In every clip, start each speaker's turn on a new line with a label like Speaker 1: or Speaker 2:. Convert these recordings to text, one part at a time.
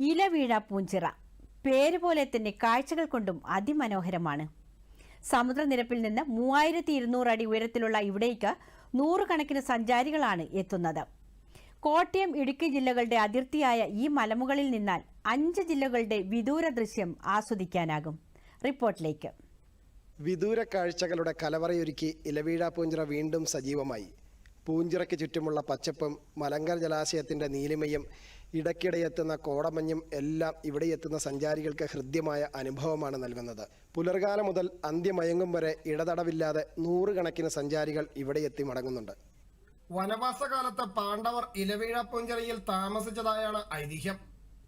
Speaker 1: ഇലവീഴ പൂഞ്ചിറ പേര് പോലെ തന്നെ കാഴ്ചകൾ കൊണ്ടും അതിമനോഹരമാണ്. സമുദ്രനിരപ്പിൽ നിന്ന് 3200 അടി ഉയരത്തിലുള്ള ഇവിടേക്ക് നൂറുകണക്കിന് സഞ്ചാരികളാണ് എത്തുന്നത്. കോട്ടയം, ഇടുക്കി ജില്ലകളുടെ അതിർത്തിയായ ഈ മലമുകളിൽ നിന്നാൽ 5 ജില്ലകളുടെ വിദൂര ദൃശ്യം ആസ്വദിക്കാനാകും. റിപ്പോർട്ടിലേക്ക്.
Speaker 2: വിദൂര കാഴ്ചകളുടെ കലവറയൊരുക്കി ഇലവീഴ പൂഞ്ചിറ വീണ്ടും സജീവമായി. പൂഞ്ചിറയ്ക്ക് ചുറ്റുമുള്ള പച്ചപ്പും മലങ്കര ജലാശയത്തിൻ്റെ നീലിമയും ഇടയ്ക്കിടെ എത്തുന്ന കോടമഞ്ഞും എല്ലാം ഇവിടെ എത്തുന്ന സഞ്ചാരികൾക്ക് ഹൃദ്യമായ അനുഭവമാണ് നൽകുന്നത്. പുലർകാലം മുതൽ അന്ത്യമയങ്ങും വരെ ഇടതടവില്ലാതെ നൂറുകണക്കിന് സഞ്ചാരികൾ ഇവിടെ എത്തി മടങ്ങുന്നുണ്ട്.
Speaker 3: വനവാസകാലത്ത് പാണ്ഡവർ ഇലവീഴ പൂഞ്ചിറയിൽ താമസിച്ചതായാണ് ഐതിഹ്യം.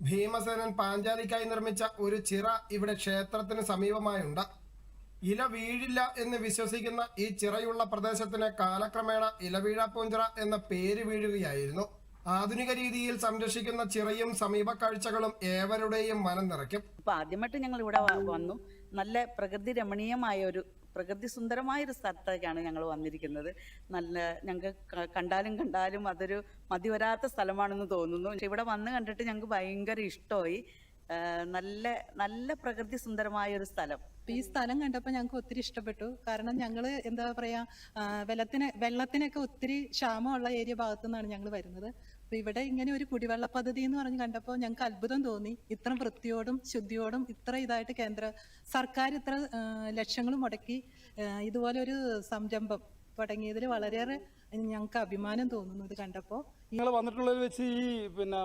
Speaker 3: ഭീമസേനൻ പാഞ്ചാലിക്കായി നിർമ്മിച്ച ഒരു ചിറ ഇവിടെ ക്ഷേത്രത്തിന് സമീപമായുണ്ട്. ഇല വീഴില്ല എന്ന് വിശ്വസിക്കുന്ന ഈ ചിറയുള്ള പ്രദേശത്തിന് കാലക്രമേണ ഇലവീഴ പൂഞ്ചിറ എന്ന പേര് വീഴുകയായിരുന്നു. ആധുനിക രീതിയിൽ സംരക്ഷിക്കുന്ന ചിറയും സമീപ കാഴ്ചകളും ഏവരുടെയും മനം നിറയ്ക്കും.
Speaker 4: ആദ്യമായിട്ട് ഞങ്ങൾ ഇവിടെ വന്നു. നല്ല പ്രകൃതി രമണീയമായ ഒരു പ്രകൃതി സുന്ദരമായ ഒരു സ്ഥലത്തേക്കാണ് ഞങ്ങൾ വന്നിരിക്കുന്നത്. നല്ല ഞങ്ങൾക്ക് കണ്ടാലും അതൊരു മതി വരാത്ത സ്ഥലമാണെന്ന് തോന്നുന്നു. പക്ഷെ ഇവിടെ വന്ന് കണ്ടിട്ട് ഞങ്ങൾക്ക് ഭയങ്കര ഇഷ്ടമായി. നല്ല പ്രകൃതി സുന്ദരമായ ഒരു സ്ഥലം.
Speaker 5: ഈ സ്ഥലം കണ്ടപ്പോൾ ഞങ്ങൾക്ക് ഒത്തിരി ഇഷ്ടപ്പെട്ടു. കാരണം ഞങ്ങൾ എന്താ പറയാ, വെള്ളത്തിനൊക്കെ ഒത്തിരി ക്ഷാമമുള്ള ഏരിയ ഭാഗത്തു നിന്നാണ് ഞങ്ങൾ വരുന്നത്. അപ്പൊ ഇവിടെ ഇങ്ങനെ ഒരു കുടിവെള്ള പദ്ധതി എന്ന് പറഞ്ഞ് കണ്ടപ്പോൾ ഞങ്ങൾക്ക് അത്ഭുതം തോന്നി. ഇത്ര വൃത്തിയോടും ശുദ്ധിയോടും ഇത്ര ഇതായിട്ട് കേന്ദ്ര സർക്കാർ ഇത്ര ലക്ഷങ്ങൾ മുടക്കി ഇതുപോലെ ഒരു സംരംഭം തുടങ്ങിയതിൽ വളരെയേറെ ഞങ്ങൾക്ക് അഭിമാനം തോന്നുന്നു ഇത് കണ്ടപ്പോൾ.
Speaker 6: ഞങ്ങൾ വന്നിട്ടുള്ളതിൽ വെച്ച് ഈ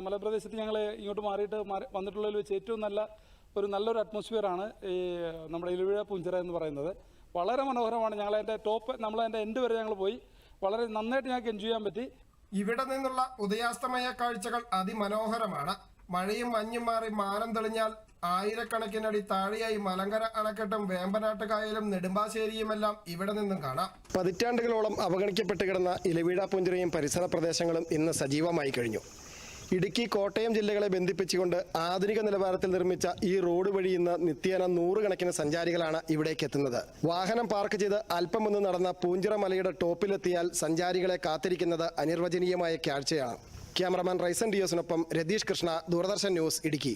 Speaker 6: മലപ്രദേശത്ത് ഞങ്ങൾ ഇങ്ങോട്ട് വന്നിട്ടുള്ളതിൽ വെച്ച് ഏറ്റവും നല്ലൊരു അറ്റ്മോസ്ഫിയറാണ് ഈ നമ്മുടെ ഇലവീഴ പൂഞ്ചിറ എന്ന് പറയുന്നത്. വളരെ മനോഹരമാണ്. നമ്മളതിൻ്റെ എൻഡ് വരെ ഞങ്ങൾ പോയി. വളരെ നന്നായിട്ട് ഞങ്ങൾക്ക് എൻജോയ് ചെയ്യാൻ പറ്റി.
Speaker 3: ഇവിടെ നിന്നുള്ള ഉദയാസ്തമയ കാഴ്ചകൾ അതിമനോഹരമാണ്. മഴയും മഞ്ഞും മാറി മാനം തെളിഞ്ഞാൽ ആയിരക്കണക്കിനടി താഴെയായി മലങ്കര അണക്കെട്ടും വേമ്പനാട്ട് കായലും നെടുമ്പാശ്ശേരിയുമെല്ലാം ഇവിടെ നിന്നും കാണാം.
Speaker 2: പതിറ്റാണ്ടുകളോളം അവഗണിക്കപ്പെട്ട് കിടന്ന ഇലവീഴ പൂഞ്ചിറയും പരിസര പ്രദേശങ്ങളും ഇന്ന് സജീവമായി കഴിഞ്ഞു. ഇടുക്കി, കോട്ടയം ജില്ലകളെ ബന്ധിപ്പിച്ചുകൊണ്ട് ആധുനിക നിലവാരത്തിൽ നിർമ്മിച്ച ഈ റോഡ് വഴി ഇന്ന് നിത്യേന നൂറുകണക്കിന് സഞ്ചാരികളാണ് ഇവിടേക്ക് എത്തുന്നത്. വാഹനം പാർക്ക് ചെയ്ത് അല്പം ഒന്ന് നടന്ന പൂഞ്ചിറ മലയുടെ ടോപ്പിലെത്തിയാൽ സഞ്ചാരികളെ കാത്തിരിക്കുന്നത് അനിർവചനീയമായ കാഴ്ചയാണ്. ക്യാമറമാൻ റൈസൻ ഡിയോസിനൊപ്പം രതീഷ് കൃഷ്ണ, ദൂരദർശൻ ന്യൂസ്, ഇടുക്കി.